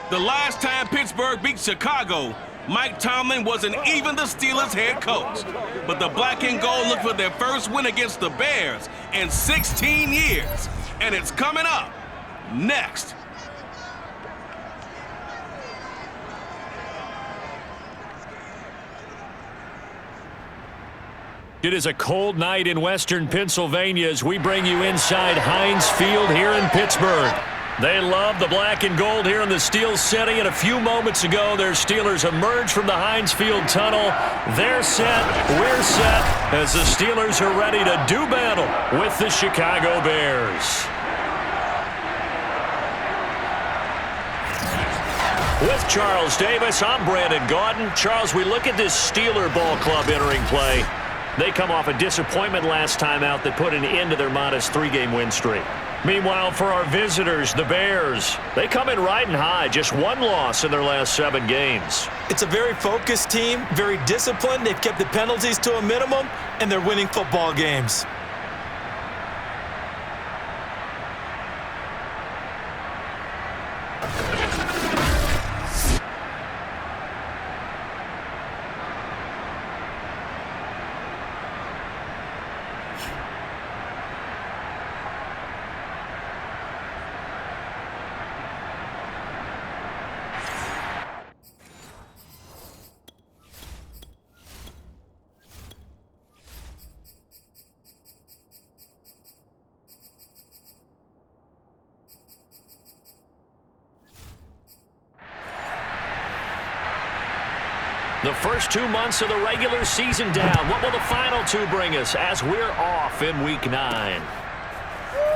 The last time Pittsburgh beat Chicago, Mike Tomlin wasn't even the Steelers' head coach. But the black and gold look for their first win against the Bears in 16 years. And it's coming up next. It is a cold night in western Pennsylvania as we bring you inside Heinz Field here in Pittsburgh. They love the black and gold here in the Steel City, and a few moments ago, their Steelers emerged from the Heinz Field tunnel. They're set, we're set, as the Steelers are ready to do battle with the Chicago Bears. With Charles Davis, I'm Brandon Gaudin. Charles, we look at this Steeler ball club entering play. They come off a disappointment last time out that put an end to their modest 3-game win streak. Meanwhile, for our visitors, the Bears, they come in riding high, just one loss in their last 7 games. It's a very focused team, very disciplined. They've kept the penalties to a minimum, and they're winning football games. The first 2 months of the regular season down. What will the final 2 bring us as we're off in Week 9?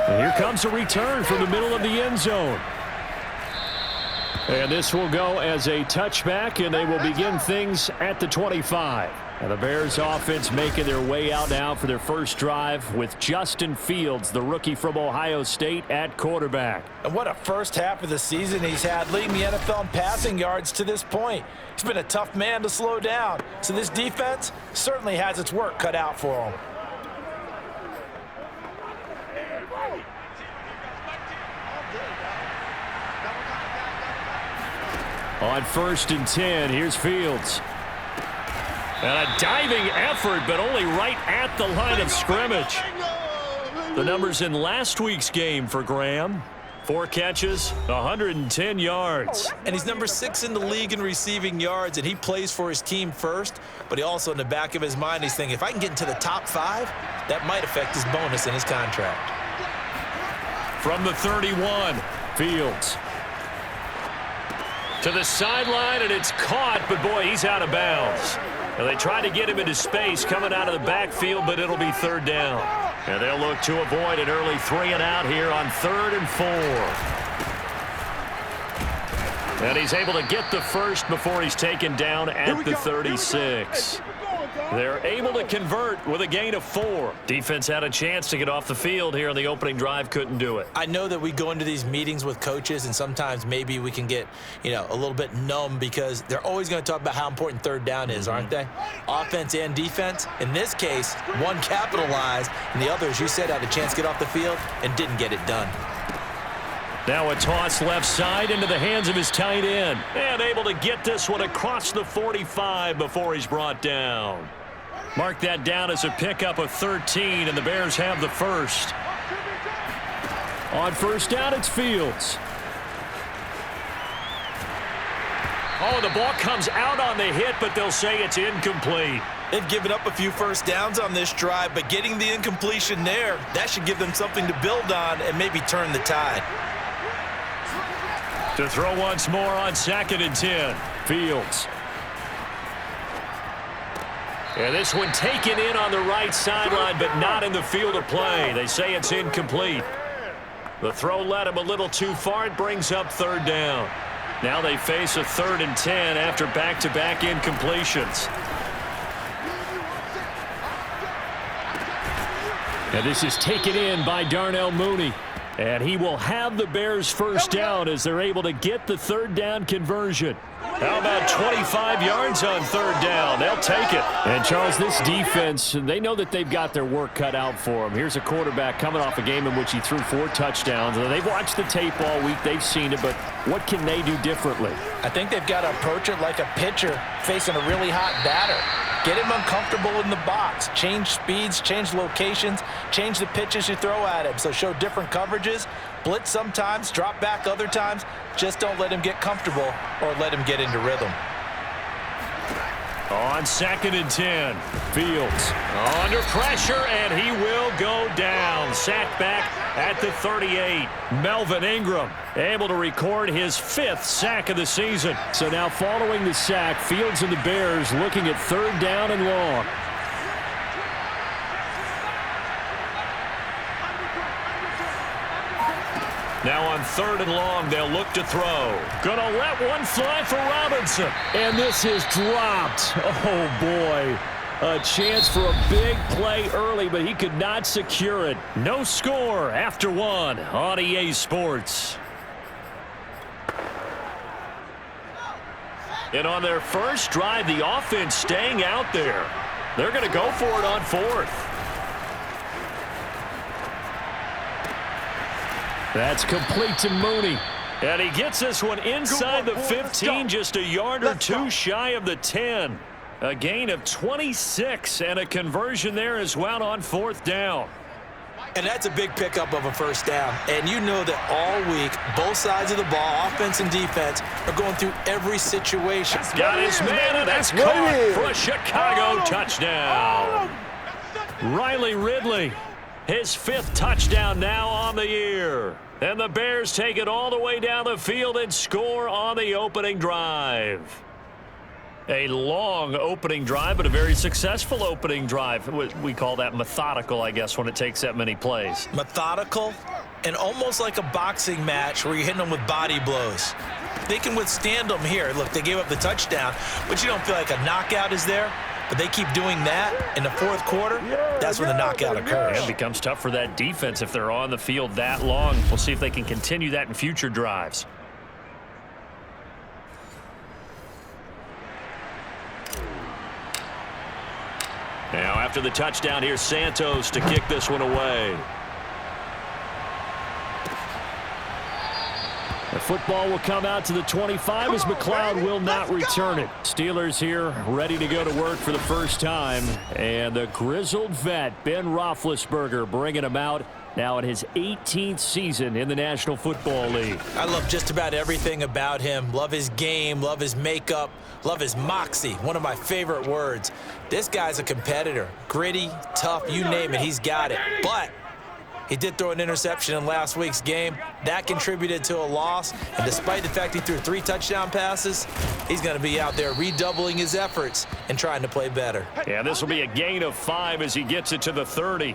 And here comes a return from the middle of the end zone. And this will go as a touchback, and they will begin things at the 25. And the Bears offense making their way out now for their first drive with Justin Fields, the rookie from Ohio State, at quarterback. And what a first half of the season he's had, leading the NFL in passing yards to this point. He's been a tough man to slow down. So this defense certainly has its work cut out for him. On 1st and 10, here's Fields. And a diving effort, but only right at the line of scrimmage. The numbers in last week's game for Graham. 4 catches, 110 yards. And he's number 6 in the league in receiving yards, and he plays for his team first. But he also, in the back of his mind, he's thinking, if I can get into the top 5, that might affect his bonus in his contract. From the 31, Fields. To the sideline, and it's caught, but boy, he's out of bounds. And they try to get him into space coming out of the backfield, but it'll be 3rd down. And they'll look to avoid an early 3-and-out here on 3rd and 4. And he's able to get the first before he's taken down at the 36. They're able to convert with a gain of 4. Defense had a chance to get off the field here on the opening drive, couldn't do it. I know that we go into these meetings with coaches, and sometimes maybe we can get, a little bit numb because they're always going to talk about how important 3rd down is, aren't they? Offense and defense. In this case, one capitalized, and the other, as you said, had a chance to get off the field and didn't get it done. Now a toss left side into the hands of his tight end. And able to get this one across the 45 before he's brought down. Mark that down as a pickup of 13, and the Bears have the first. On 1st down, it's Fields. Oh, the ball comes out on the hit, but they'll say it's incomplete. They've given up a few first downs on this drive, but getting the incompletion there, that should give them something to build on and maybe turn the tide. To throw once more on 2nd and 10. Fields. And this one taken in on the right sideline, but not in the field of play. They say it's incomplete. The throw led him a little too far. It brings up 3rd down. Now they face a 3rd and 10 after back-to-back incompletions. And this is taken in by Darnell Mooney. And he will have the Bears' first down as they're able to get the 3rd down conversion. How about 25 yards on third down? They'll take it. And, Charles, this defense, they know that they've got their work cut out for them. Here's a quarterback coming off a game in which he threw 4 touchdowns. They've watched the tape all week. They've seen it, but what can they do differently? I think they've got to approach it like a pitcher facing a really hot batter. Get him uncomfortable in the box. Change speeds, change locations, change the pitches you throw at him. So show different coverages. Blitz sometimes, drop back other times. Just don't let him get comfortable or let him get into rhythm. On 2nd and 10, Fields under pressure, and he will go down. Sacked back at the 38. Melvin Ingram able to record his 5th sack of the season. So now following the sack, Fields and the Bears looking at 3rd down and long. Now on 3rd and long, they'll look to throw. Gonna let one fly for Robinson. And this is dropped. Oh, boy. A chance for a big play early, but he could not secure it. No score after 1 on EA Sports. And on their first drive, the offense staying out there. They're going to go for it on 4th. That's complete to Mooney. And he gets this one inside the 15, just a yard or 2 shy of the 10. A gain of 26 and a conversion there as well on 4th down. And that's a big pickup of a first down. And you know that all week, both sides of the ball, offense and defense, are going through every situation. Got his man, and that's caught for a Chicago touchdown. Riley Ridley, his 5th touchdown now on the year. And the Bears take it all the way down the field and score on the opening drive. A long opening drive, but a very successful opening drive. We call that methodical, I guess, when it takes that many plays. Methodical and almost like a boxing match where you're hitting them with body blows. They can withstand them here. Look, they gave up the touchdown, but you don't feel like a knockout is there. But they keep doing that in the 4th quarter. That's when the knockout occurs. It becomes tough for that defense if they're on the field that long. We'll see if they can continue that in future drives. Now after the touchdown, here's Santos to kick this one away. The football will come out to the 25 as McLeod will not return it. Steelers here ready to go to work for the first time. And the grizzled vet, Ben Roethlisberger, bringing him out now in his 18th season in the National Football League. I love just about everything about him. Love his game, love his makeup, love his moxie, one of my favorite words. This guy's a competitor. Gritty, tough, you name it, he's got it. But he did throw an interception in last week's game. That contributed to a loss. And despite the fact he threw 3 touchdown passes, he's going to be out there redoubling his efforts and trying to play better. Yeah, this will be a gain of 5 as he gets it to the 30.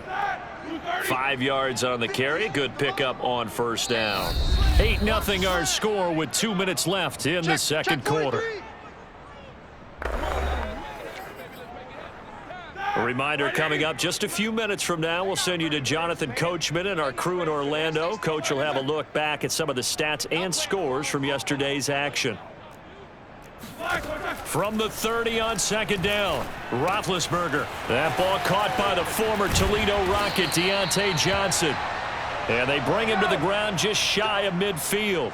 5 yards on the carry. Good pickup on first down. 8-0 our score with 2 minutes left in the second quarter. A reminder coming up just a few minutes from now, we'll send you to Jonathan Coachman and our crew in Orlando. Coach will have a look back at some of the stats and scores from yesterday's action. From the 30 on 2nd down, Roethlisberger. That ball caught by the former Toledo Rocket, Deontay Johnson. And they bring him to the ground just shy of midfield.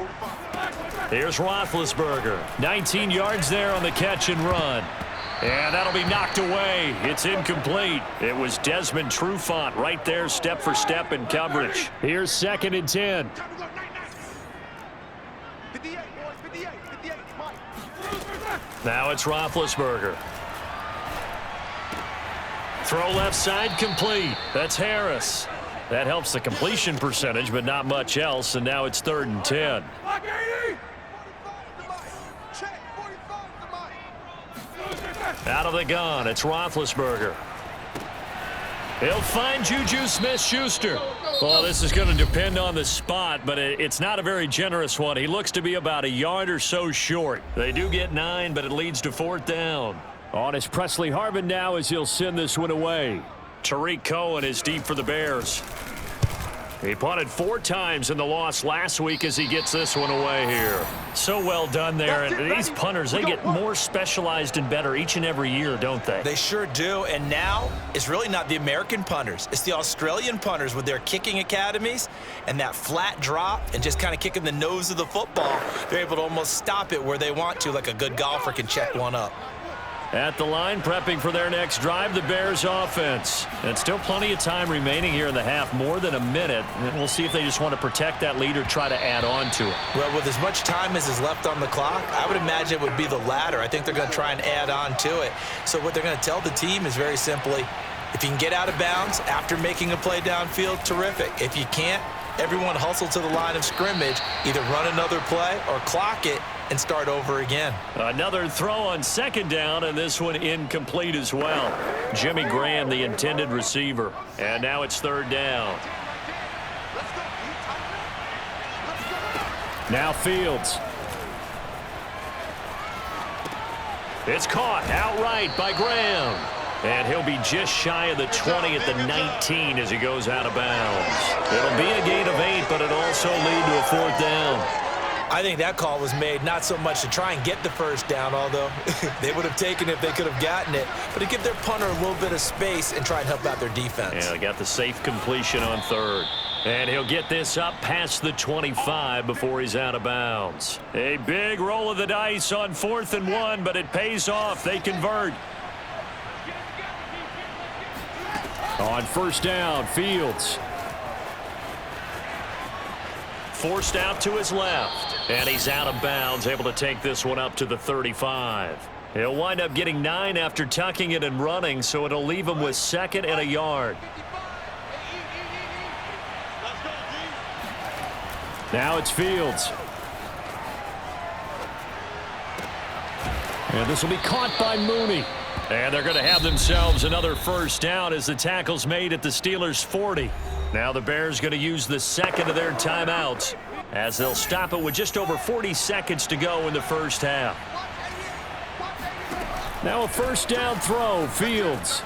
Here's Roethlisberger. 19 yards there on the catch and run. And that'll be knocked away. It's incomplete. It was Desmond Trufant right there, step for step in coverage. Here's 2nd and 10. Now it's Roethlisberger. Throw left side complete. That's Harris. That helps the completion percentage, but not much else. And now it's 3rd and 10. Out of the gun, it's Roethlisberger. He'll find Juju Smith-Schuster. Well, this is going to depend on the spot, but it's not a very generous one. He looks to be about a yard or so short. They do get 9, but it leads to 4th down. On is Presley Harvin now as he'll send this one away. Tariq Cohen is deep for the Bears. He punted 4 times in the loss last week as he gets this one away here. So well done there. And these punters, they get more specialized and better each and every year, don't they? They sure do. And now it's really not the American punters. It's the Australian punters with their kicking academies and that flat drop and just kind of kicking the nose of the football. They're able to almost stop it where they want to, like a good golfer can check one up. At the line, prepping for their next drive, the Bears offense. And still plenty of time remaining here in the half, more than a minute. And we'll see if they just want to protect that lead or try to add on to it. Well, with as much time as is left on the clock, I would imagine it would be the latter. I think they're going to try and add on to it. So what they're going to tell the team is very simply, if you can get out of bounds after making a play downfield, terrific. If you can't, everyone hustle to the line of scrimmage, either run another play or clock it and start over again. Another throw on second down, and this one incomplete as well. Jimmy Graham, the intended receiver. And now it's third down. Now Fields. It's caught outright by Graham. And he'll be just shy of the 20 at the 19 as he goes out of bounds. It'll be a gain of 8, but it'll also lead to a fourth down. I think that call was made not so much to try and get the first down, although they would have taken it if they could have gotten it, but to give their punter a little bit of space and try and help out their defense. Yeah, they got the safe completion on third. And he'll get this up past the 25 before he's out of bounds. A big roll of the dice on 4th and 1, but it pays off. They convert. On first down, Fields. Forced out to his left. And he's out of bounds, able to take this one up to the 35. He'll wind up getting 9 after tucking it and running, so it'll leave him with 2nd and a yard. Now it's Fields. And this will be caught by Mooney. And they're going to have themselves another first down as the tackle's made at the Steelers' 40. Now the Bears going to use the second of their timeouts as they'll stop it with just over 40 seconds to go in the first half. Now a first down throw, Fields.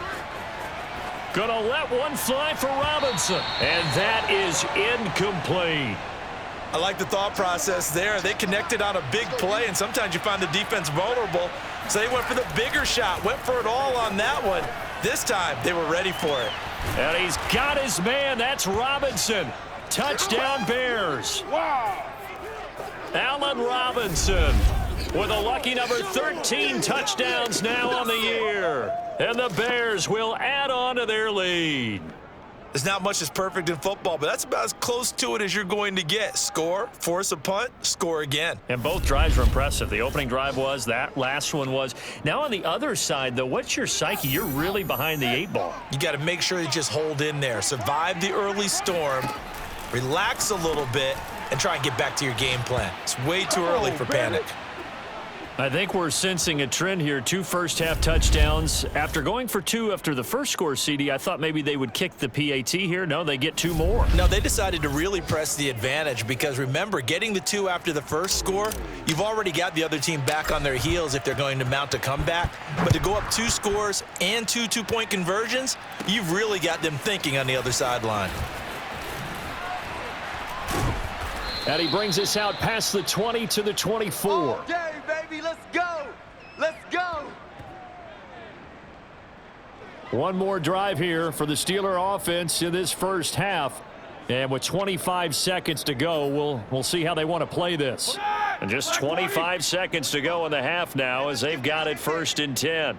Gonna let one fly for Robinson. And that is incomplete. I like the thought process there. They connected on a big play, and sometimes you find the defense vulnerable. So they went for the bigger shot, went for it all on that one. This time, they were ready for it. And he's got his man. That's Robinson. Touchdown, Bears. Wow. Allen Robinson with a lucky number 13 touchdowns now on the year. And the Bears will add on to their lead. There's not much that's perfect in football, but that's about as close to it as you're going to get. Score, force a punt, score again. And both drives were impressive. The opening drive was, that last one was. Now on the other side, though, what's your psyche? You're really behind the 8 ball. You got to make sure you just hold in there. Survive the early storm, relax a little bit, and try and get back to your game plan. It's way too early for panic. I think we're sensing a trend here. 2 first-half touchdowns. After going for 2 after the first score, CD, I thought maybe they would kick the PAT here. No, they get 2 more. No, they decided to really press the advantage because, remember, getting the 2 after the first score, you've already got the other team back on their heels if they're going to mount a comeback. But to go up 2 scores and 2 two-point conversions, you've really got them thinking on the other sideline. And he brings us out past the 20 to the 24. Okay, baby, let's go. Let's go. One more drive here for the Steeler offense in this first half. And with 25 seconds to go, we'll see how they want to play this. And just 25 seconds to go in the half now as they've got it 1st and 10.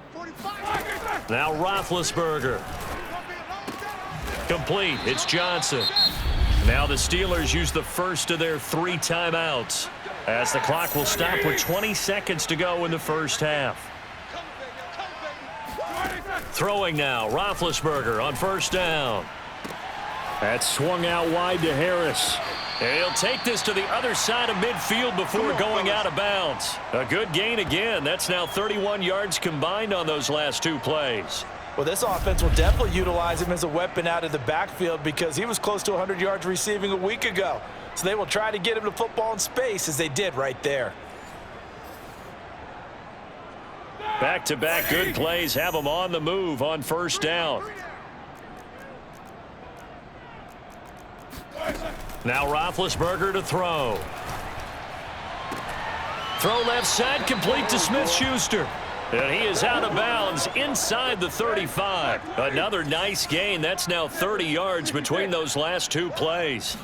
Now Roethlisberger. Complete. It's Johnson. Now the Steelers use the first of their 3 timeouts as the clock will stop with 20 seconds to go in the first half. Throwing now, Roethlisberger on first down. That's swung out wide to Harris. And he'll take this to the other side of midfield before going out of bounds. A good gain again. That's now 31 yards combined on those last 2 plays. Well, this offense will definitely utilize him as a weapon out of the backfield because he was close to 100 yards receiving a week ago. So they will try to get him to football in space as they did right there. Back-to-back good plays have him on the move on first down. Now Roethlisberger to throw. Throw left side, complete to Smith-Schuster. And he is out of bounds inside the 35. Another nice gain. That's now 30 yards between those last two plays.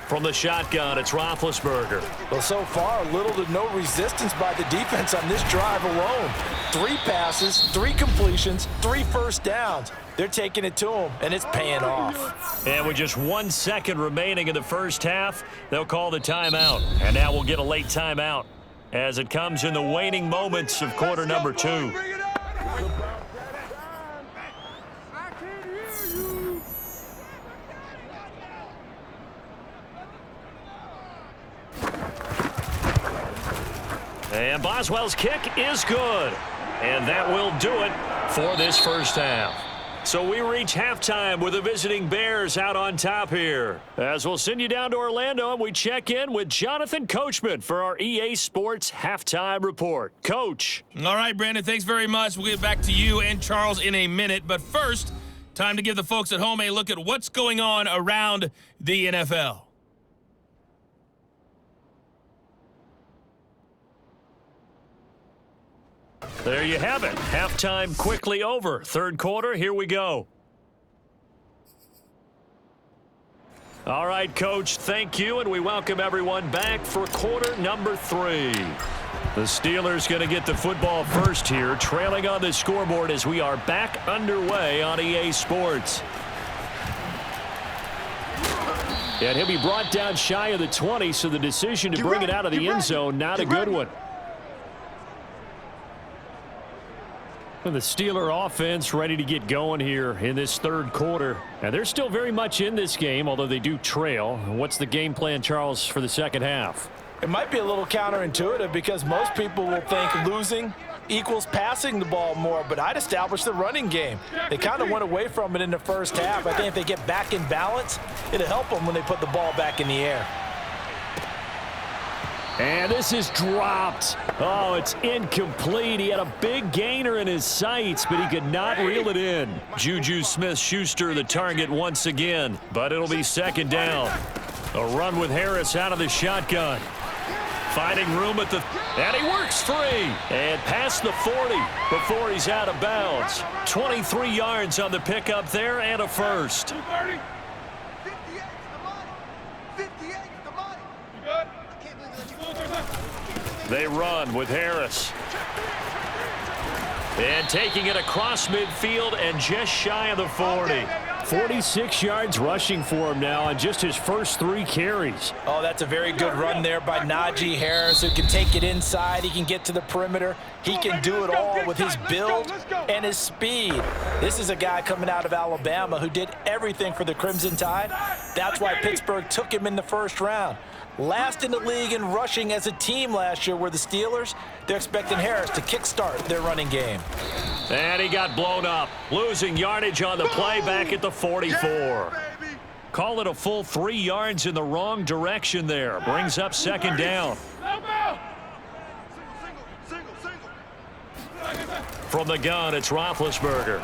From the shotgun, it's Roethlisberger. Well, so far, little to no resistance by the defense on this drive alone. 3 passes, 3 completions, 3 first downs. They're taking it to him, and it's paying off. And with just 1 second remaining in the first half, they'll call the timeout. And now we'll get a late timeout as it comes in the waning moments of quarter number 2. And Boswell's kick is good. And that will do it for this first half. So we reach halftime with the visiting Bears out on top here. As we'll send you down to Orlando and we check in with Jonathan Coachman for our EA Sports Halftime Report. Coach. All right, Brandon, thanks very much. We'll get back to you and Charles in a minute. But first, time to give the folks at home a look at what's going on around the NFL. There you have it. Halftime quickly over. Third quarter, here we go. All right, Coach, thank you, and we welcome everyone back for quarter number 3. The Steelers going to get the football first here, trailing on the scoreboard as we are back underway on EA Sports. And he'll be brought down shy of the 20, so the decision to bring it out of the end zone, not a good one. The Steeler offense ready to get going here in this third quarter. And they're still very much in this game, although they do trail. What's the game plan, Charles, for the second half? It might be a little counterintuitive because most people will think losing equals passing the ball more, but I'd establish the running game. They kind of went away from it in the first half. I think if they get back in balance, it'll help them when they put the ball back in the air. And this is dropped. Oh, it's incomplete. He had a big gainer in his sights, but he could not reel it in. Juju Smith-Schuster the target once again, but it'll be second down. A run with Harris out of the shotgun. Finding room at the... And he works free. And past the 40 before he's out of bounds. 23 yards on the pickup there and a first. 58's the money. 58's the money. Good. They run with Harris. And taking it across midfield and just shy of the 40. 46 yards rushing for him now on just his first 3 carries. Oh, that's a very good run there by Najee Harris, who can take it inside. He can get to the perimeter. He can do it all with his build and his speed. This is a guy coming out of Alabama who did everything for the Crimson Tide. That's why Pittsburgh took him in the first round. Last in the league in rushing as a team last year were the Steelers. They're expecting Harris to kickstart their running game. And he got blown up, losing yardage on the play back at the 44. Call it a full 3 yards in the wrong direction there. Brings up second down. From the gun, it's Roethlisberger.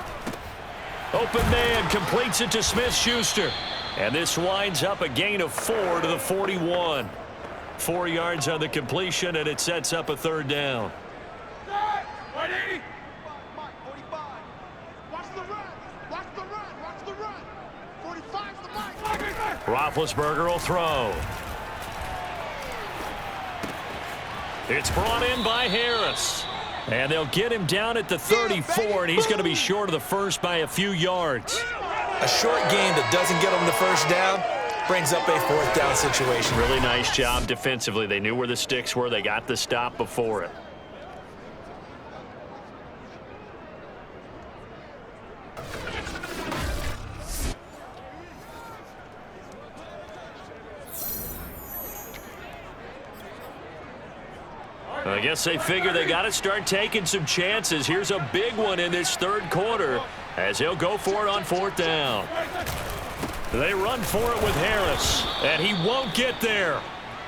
Open man completes it to Smith-Schuster. And this winds up a gain of 4 to the 41. 4 yards on the completion, and it sets up a third down. Roethlisberger will throw. It's brought in by Harris. And they'll get him down at the 34, and he's going to be short of the first by a few yards. A short game that doesn't get them the first down brings up a 4th down situation. Really nice job defensively. They knew where the sticks were. They got the stop before it. I guess they figure they got to start taking some chances. Here's a big one in this third quarter as he'll go for it on 4th down. They run for it with Harris, and he won't get there.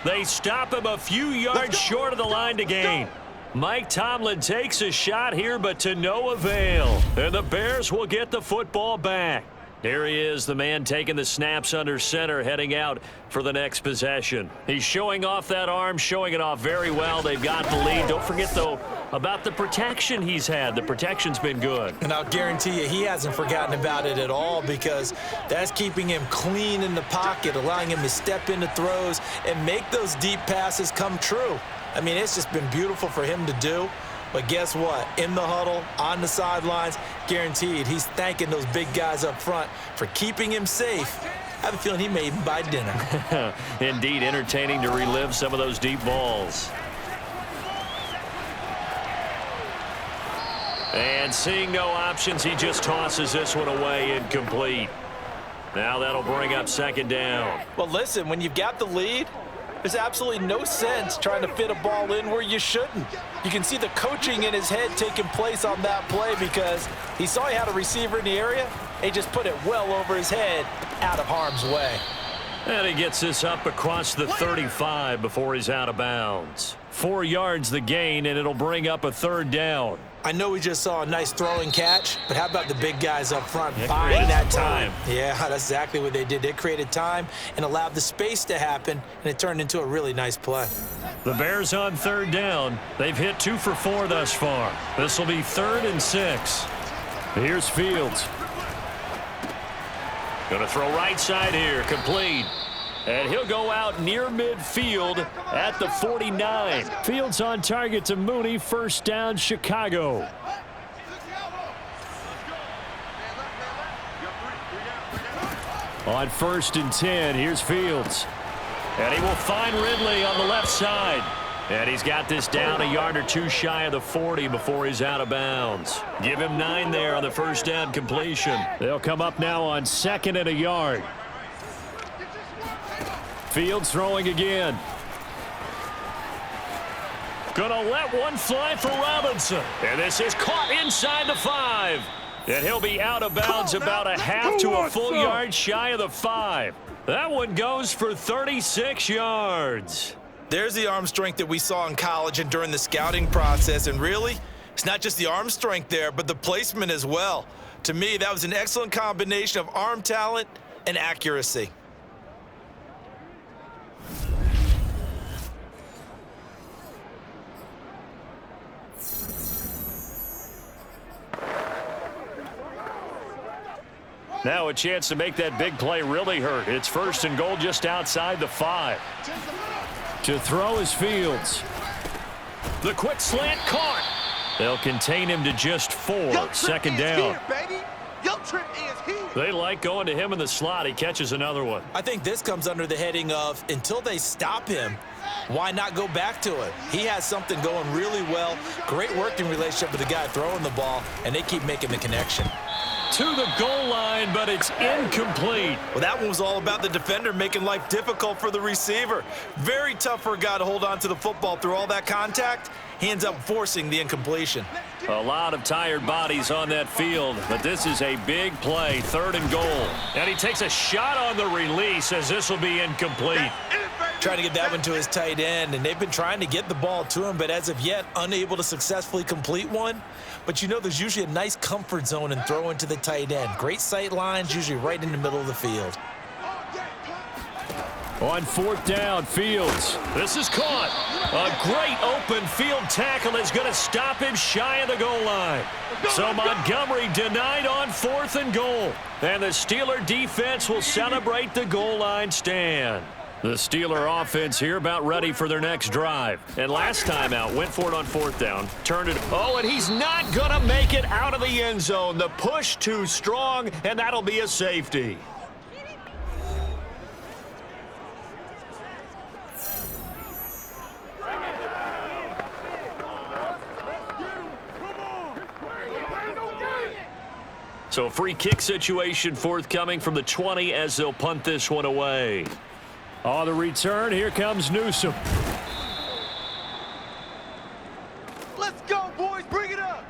They stop him a few yards short of the line to gain. Mike Tomlin takes a shot here, but to no avail. And the Bears will get the football back. Here he is, the man taking the snaps under center, heading out for the next possession. He's showing off that arm, showing it off very well. They've got the lead. Don't forget, though, about the protection he's had. The protection's been good. And I'll guarantee you he hasn't forgotten about it at all, because that's keeping him clean in the pocket, allowing him to step into throws and make those deep passes come true. I mean, it's just been beautiful for him to do. But guess what? In the huddle, on the sidelines, guaranteed he's thanking those big guys up front for keeping him safe. I have a feeling he may even buy dinner. Indeed, entertaining to relive some of those deep balls. And seeing no options, he just tosses this one away, incomplete. Now that'll bring up second down. Well, listen, when you've got the lead, there's absolutely no sense trying to fit a ball in where you shouldn't. You can see the coaching in his head taking place on that play, because he saw he had a receiver in the area. He just put it well over his head, out of harm's way. And he gets this up across the 35 before he's out of bounds. 4 yards the gain, and it'll bring up a third down. I know we just saw a nice throwing catch, but how about the big guys up front buying that time? Yeah, that's exactly what they did. They created time and allowed the space to happen, and it turned into a really nice play. The Bears on third down. They've hit 2 for 4 thus far. This will be 3rd and 6. Here's Fields. Going to throw right side here, complete. And he'll go out near midfield at the 49. Fields on target to Mooney. First down, Chicago. On 1st and 10, here's Fields. And he will find Ridley on the left side. And he's got this down a yard or 2 shy of the 40 before he's out of bounds. Give him 9 there on the first down completion. They'll come up now on 2nd and a yard. Fields throwing again. Gonna let one fly for Robinson. And this is caught inside the 5. And he'll be out of bounds about a half to a full yard shy of the 5. That one goes for 36 yards. There's the arm strength that we saw in college and during the scouting process. And really, it's not just the arm strength there, but the placement as well. To me, that was an excellent combination of arm talent and accuracy. Now a chance to make that big play really hurt. It's 1st and goal just outside the 5. To throw is Fields. The quick slant caught. They'll contain him to just 4. 2nd down. They like going to him in the slot. He catches another one. I think this comes under the heading of, until they stop him, why not go back to it? He has something going really well. Great working relationship with the guy throwing the ball, and they keep making the connection. To the goal line, but it's incomplete. Well, that one was all about the defender making life difficult for the receiver. Very tough for a guy to hold on to the football through all that contact. He ends up forcing the incompletion. A lot of tired bodies on that field, but this is a big play, 3rd and goal. And he takes a shot on the release as this will be incomplete. Trying to get that one to his tight end, and they've been trying to get the ball to him, but as of yet, unable to successfully complete one. But you know, there's usually a nice comfort zone in throwing to the tight end. Great sight lines, usually right in the middle of the field. On 4th down, Fields. This is caught. A great open field tackle is going to stop him shy of the goal line. So Montgomery denied on 4th and goal. And the Steeler defense will celebrate the goal line stand. The Steeler offense here about ready for their next drive. And last time out, went for it on 4th down, turned it. Oh, and he's not going to make it out of the end zone. The push too strong, and that'll be a safety. So a free kick situation forthcoming from the 20 as they'll punt this one away. On the return, here comes Newsome. Let's go, boys. Bring it up.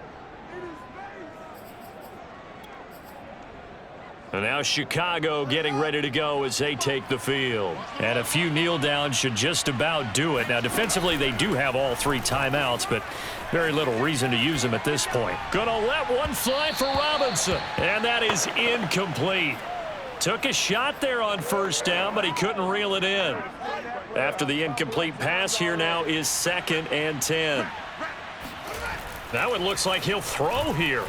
And And now Chicago getting ready to go as they take the field. And a few kneel downs should just about do it. Now, defensively, they do have all 3 timeouts, but very little reason to use them at this point. Gonna let one fly for Robinson. And that is incomplete. Took a shot there on first down, but he couldn't reel it in. After the incomplete pass, here now is 2nd and 10. Now it looks like he'll throw here.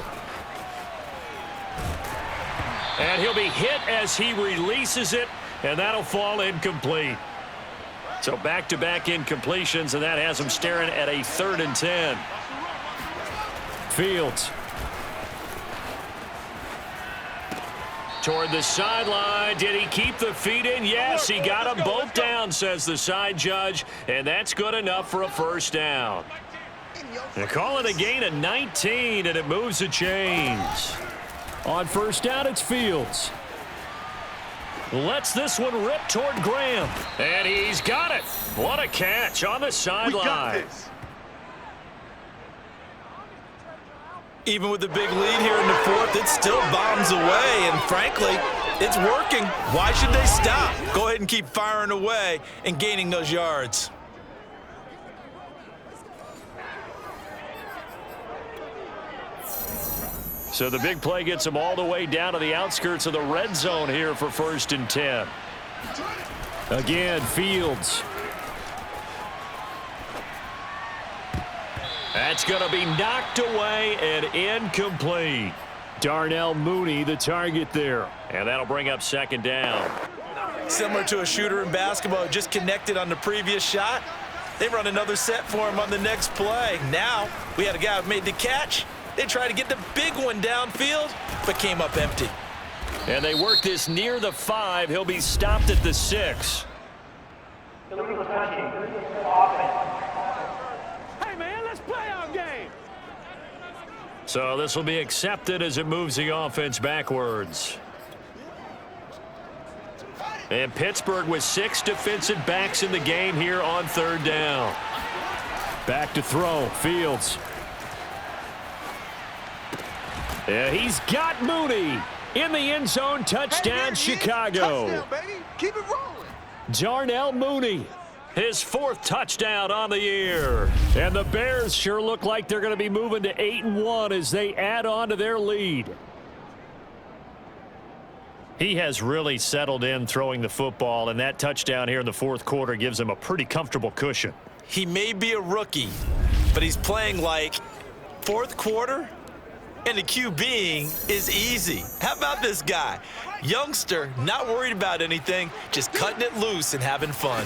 And he'll be hit as he releases it, and that'll fall incomplete. So back-to-back incompletions, and that has him staring at a 3rd and 10. Fields. Toward the sideline. Did he keep the feet in? Yes, he got them both down, says the side judge, and that's good enough for a first down. They call it a gain of 19, and it moves the chains. On first down, it's Fields. Lets this one rip toward Graham. And he's got it. What a catch on the sideline. Even with the big lead here in the 4th, it still bombs away, and frankly, it's working. Why should they stop? Go ahead and keep firing away and gaining those yards. So the big play gets them all the way down to the outskirts of the red zone here for 1st and 10. Again, Fields. That's going to be knocked away and incomplete. Darnell Mooney, the target there. And that'll bring up 2nd down. Similar to a shooter in basketball, just connected on the previous shot. They run another set for him on the next play. Now, we had a guy who made the catch. They tried to get the big one downfield, but came up empty. And they work this near the 5. He'll be stopped at the 6. Hey, man, let's play our game. So this will be accepted as it moves the offense backwards. And Pittsburgh with 6 defensive backs in the game here on 3rd down. Back to throw, Fields. Yeah, he's got Mooney in the end zone. Touchdown, Chicago. Touchdown, baby. Keep it rolling. Darnell Mooney, his 4th touchdown on the year. And the Bears sure look like they're going to be moving to 8-1 as they add on to their lead. He has really settled in throwing the football, and that touchdown here in the 4th quarter gives him a pretty comfortable cushion. He may be a rookie, but he's playing like 4th quarter. And the QBing is easy. How about this guy? Youngster, not worried about anything, just cutting it loose and having fun.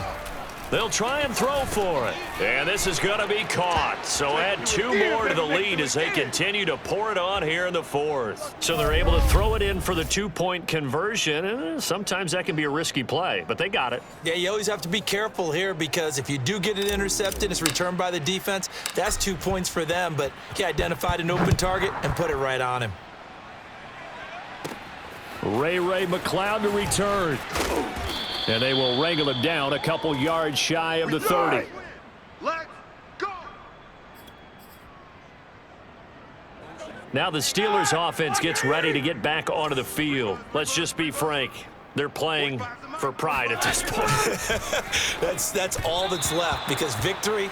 They'll try and throw for it. And this is going to be caught. So add 2 more to the lead as they continue to pour it on here in the 4th. So they're able to throw it in for the 2-point conversion. And sometimes that can be a risky play, but they got it. Yeah, you always have to be careful here because if you do get it intercepted, it's returned by the defense. That's 2 points for them, but he identified an open target and put it right on him. Ray McLeod to return. And they will wrangle him down a couple yards shy of the 30. Let's go. Now the Steelers offense gets ready to get back onto the field. Let's just be frank. They're playing for pride at this point. That's all that's left because victory,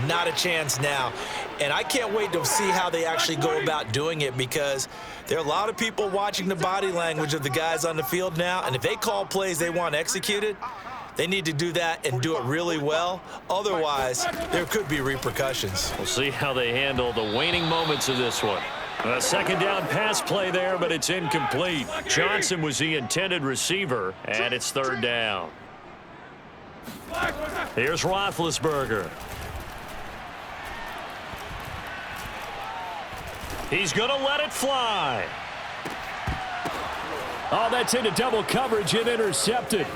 not a chance now. And I can't wait to see how they actually go about doing it because there are a lot of people watching the body language of the guys on the field now, and if they call plays they want executed, they need to do that and do it really well. Otherwise, there could be repercussions. We'll see how they handle the waning moments of this one. A 2nd down pass play there, but it's incomplete. Johnson was the intended receiver, and it's 3rd down. Here's Roethlisberger. He's going to let it fly. Oh, that's into double coverage and intercepted.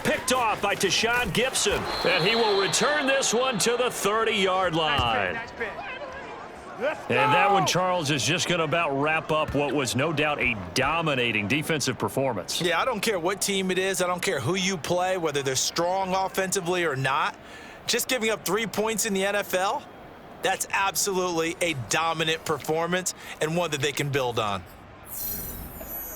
Picked off by Tashawn Gibson. And he will return this one to the 30-yard line. And that one, Charles, is just going to about wrap up what was no doubt a dominating defensive performance. Yeah, I don't care what team it is. I don't care who you play, whether they're strong offensively or not. Just giving up 3 points in the NFL, that's absolutely a dominant performance and one that they can build on.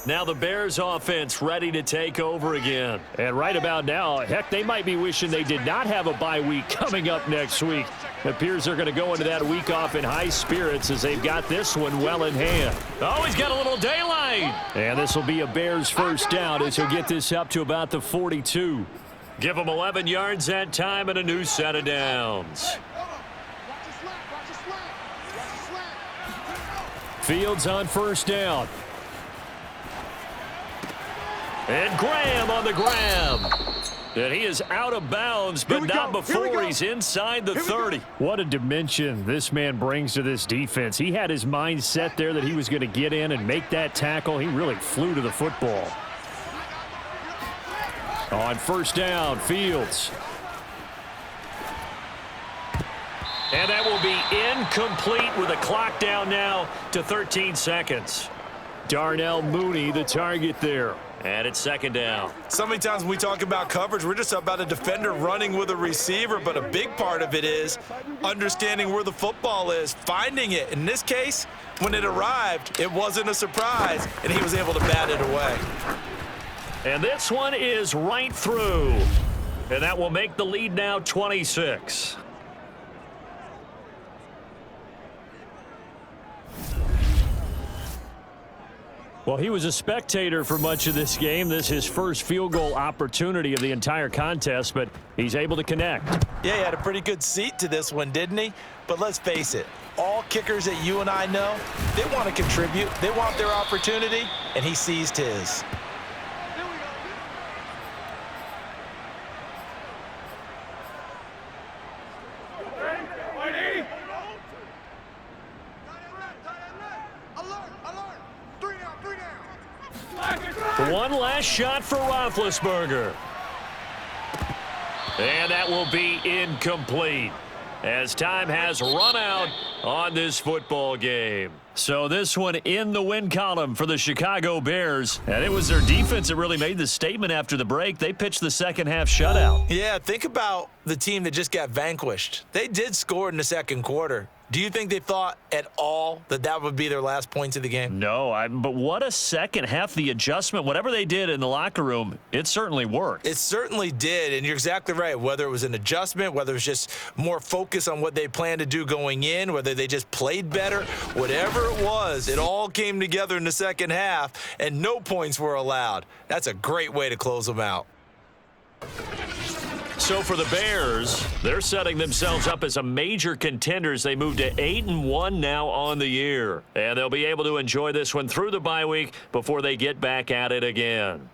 Now the Bears offense ready to take over again. And right about now, heck, they might be wishing they did not have a bye week coming up next week. It appears they're going to go into that week off in high spirits as they've got this one well in hand. Oh, he's got a little daylight. And this will be a Bears first down as he'll get this up to about the 42. Give him 11 yards that time and a new set of downs. Fields on first down. And Graham on the grab. And he is out of bounds, but not before he's inside the 30. What a dimension this man brings to this defense. He had his mind set there that he was going to get in and make that tackle. He really flew to the football. On first down, Fields. And that will be incomplete with a clock down now to 13 seconds. Darnell Mooney, the target there. And it's second down. So many times when we talk about coverage, we're just about a defender running with a receiver, but a big part of it is understanding where the football is, finding it. In this case, when it arrived, it wasn't a surprise, and he was able to bat it away. And this one is right through. And that will make the lead now 26. Well, he was a spectator for much of this game. This is his first field goal opportunity of the entire contest, but he's able to connect. Yeah, he had a pretty good seat to this one, didn't he? But let's face it, all kickers that you and I know, they want to contribute. They want their opportunity, and he seized his. One last shot for Roethlisberger. And that will be incomplete as time has run out on this football game. So this one in the win column for the Chicago Bears. And it was their defense that really made the statement after the break. They pitched the second half shutout. Yeah, think about the team that just got vanquished. They did score in the second quarter. Do you think they thought at all that that would be their last points of the game? No, but what a second half. The adjustment, whatever they did in the locker room, it certainly worked. It certainly did, and you're exactly right. Whether it was an adjustment, whether it was just more focus on what they planned to do going in, whether they just played better, whatever it was, it all came together in the second half, and no points were allowed. That's a great way to close them out. So for the Bears, they're setting themselves up as a major contenders. They move to 8-1 now on the year. And they'll be able to enjoy this one through the bye week before they get back at it again.